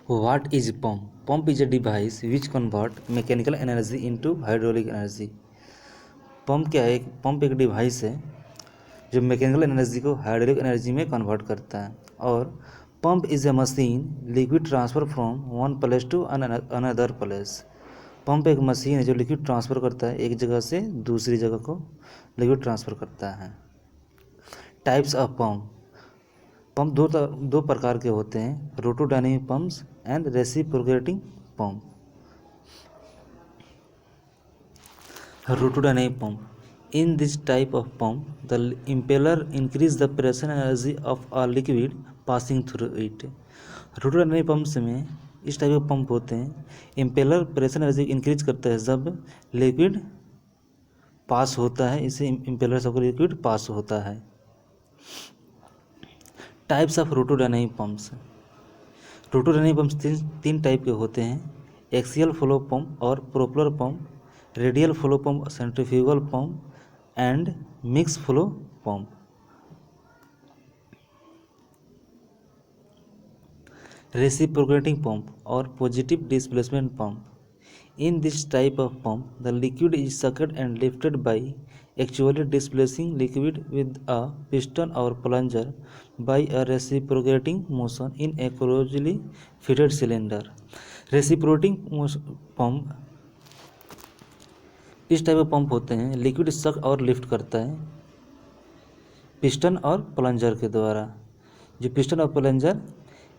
What is pump? Pump is a device which convert mechanical energy into hydraulic energy. Pump क्या है? Pump एक device है जो mechanical energy को hydraulic energy में कन्वर्ट करता है। और pump is a machine liquid transfer from one place to another place. Pump एक मशीन है जो लिक्विड ट्रांसफ़र करता है, एक जगह से दूसरी जगह को लिक्विड ट्रांसफ़र करता है। Types of pump. पंप दो प्रकार के होते हैं, rotodynamic pumps and reciprocating pump. Rotodynamic pump. In this type of pump, the impeller increases the pressure energy of a liquid passing through it. Rotodynamic pumps में इस type के pump होते हैं, इम्पेलर प्रेशर एनर्जी इंक्रीज करता है जब liquid pass होता है, इसे इम्पेलर से होकर लिक्विड पास होता है। Types of rotodynamic pumps. Rotodynamic pumps तीन टाइप के होते हैं, एक्सियल फ्लो पंप और propeller pump, radial flow pump, centrifugal pump and mix flow pump. Reciprocating pump और positive displacement pump. In this type of pump, the liquid is sucked and lifted by actually displacing liquid with a piston or plunger by a reciprocating motion in a closely fitted cylinder. Reciprocating pump इस type के pump होते हैं, liquid सक और lift करता है piston और plunger के द्वारा। जो पिस्टन और प्लंजर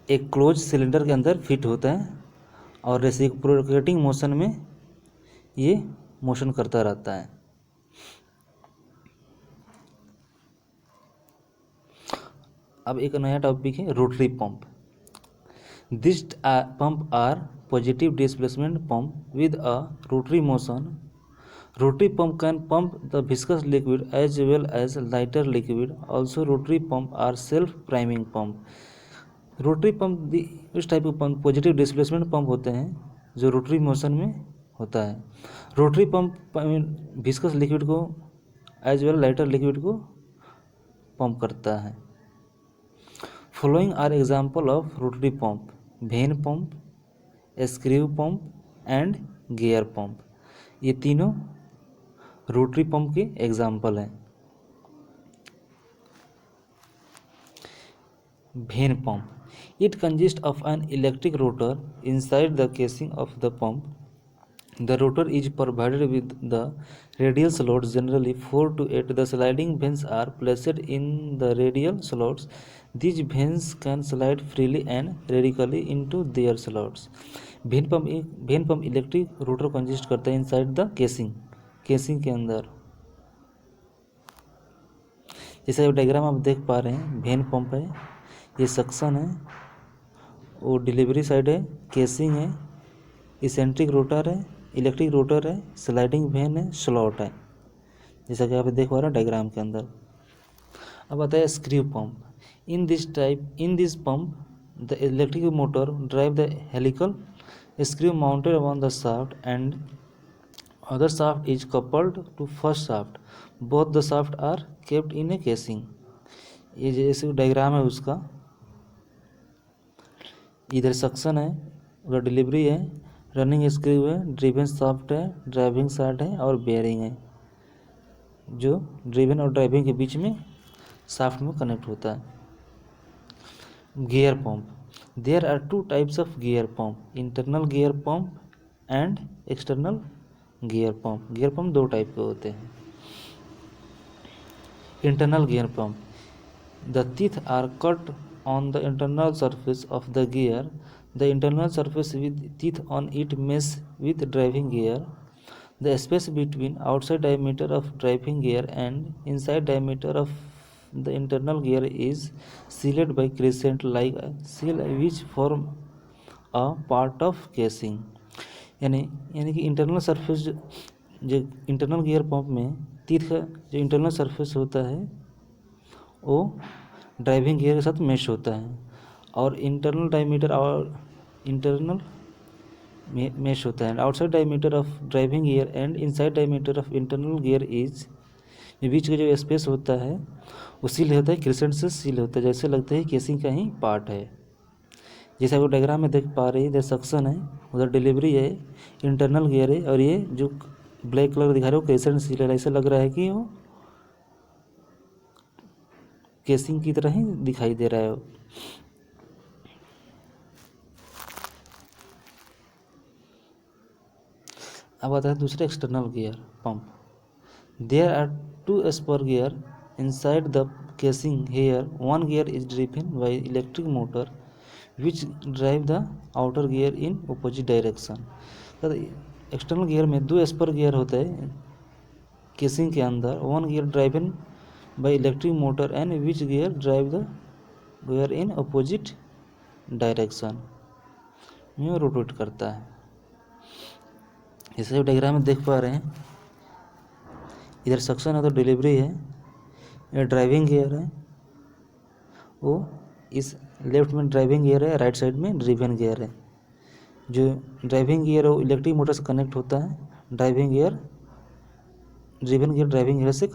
एक क्लोज सिलेंडर के अंदर फिट होता है और रेसिप्रोकेटिंग मोशन में ये मोशन करता रहता है। अब एक नया टॉपिक है rotary pump. This pump are positive displacement pump with a rotary motion. Rotary pump can pump the viscous liquid as well as lighter liquid. Also, rotary pump are self-priming pump. Rotary pump इस type के pump positive displacement pump होते हैं जो rotary motion में होता है। Rotary pump viscous liquid को as well lighter liquid को पंप करता है। Following are example of rotary pump: vane pump, screw pump and gear pump. ये तीनों रोटरी पंप के एग्जाम्पल हैं। Vane pump, it consists of an electric rotor inside the casing of the pump. The rotor is provided with the radial slots, generally 4 to 8. The sliding vanes are placed in the radial slots. These vanes can slide freely and radically into their slots. When pump electric rotor consist करता है inside the casing के अंदर। जैसा diagram आप देख पा रहे हैं, वेन पंप है, ये सक्शन है, वो डिलीवरी साइड है, केसिंग है, इसेंट्रिक रोटर है, इलेक्ट्रिक रोटर है, स्लाइडिंग वेन है, स्लॉट है, जैसा कि आप देख पा रहे हैं डायग्राम के अंदर। अब आता है screw pump. In this pump the electric motor drive the helical screw mounted on the shaft and other shaft is coupled to first shaft. Both the shaft are kept in a casing. ये जैसे diagram है उसका, इधर suction है, उधर delivery है, running screw है, driven shaft है, ड्राइविंग शाफ्ट है और बेयरिंग है जो ड्रिवन और ड्राइविंग के बीच में शाफ्ट में कनेक्ट होता है। Gear pump. There are two types of gear pump: internal gear pump and external gear pump. Gear pump दो टाइप के होते हैं। Internal gear pump, the teeth are cut on the internal surface of the gear. The internal surface with teeth on it mesh with driving gear. The space between outside diameter of driving gear and inside diameter of the internal gear is sealed by crescent like seal which form a part of casing. यानी कि internal surface जो internal gear pump में teeth का जो internal surface होता है वो driving gear के साथ मैश होता है और इंटरनल डायमीटर और इंटरनल मैश होता है। Outside diameter of driving gear and inside diameter of internal gear is, बीच का जो स्पेस होता है वो सील होता है, क्रिसेंट से सील होता है, जैसे लगता है केसिंग का ही पार्ट है। जैसे आप डायग्राम में देख पा रहे हैं, इधर सक्शन है, उधर डिलीवरी है, इंटरनल गियर है, और ये जो ब्लैक कलर दिखा रहे हो क्रेसेंट सील है, ऐसा लग रहा है कि वो केसिंग की तरह ही दिखाई दे रहा है। अब आता है दूसरे external gear pump. There are 2 spur gear inside the casing. Here one gear is driven by electric motor which drive the outer gear in opposite direction. तो एक्सटर्नल गियर में 2 स्पर गियर होते हैं केसिंग के अंदर। One gear driven by electric motor and which gear drive the gear in opposite direction में rotate करता है। जैसे डायग्राम में देख पा रहे हैं, इधर सक्शन है तो डिलीवरी है, ये ड्राइविंग गियर है, वो इस लेफ्ट में ड्राइविंग गियर है, राइट साइड में ड्रिवन गियर है। जो ड्राइविंग गियर है वो इलेक्ट्रिक मोटर से कनेक्ट होता है, driving gear driven gear driving gear से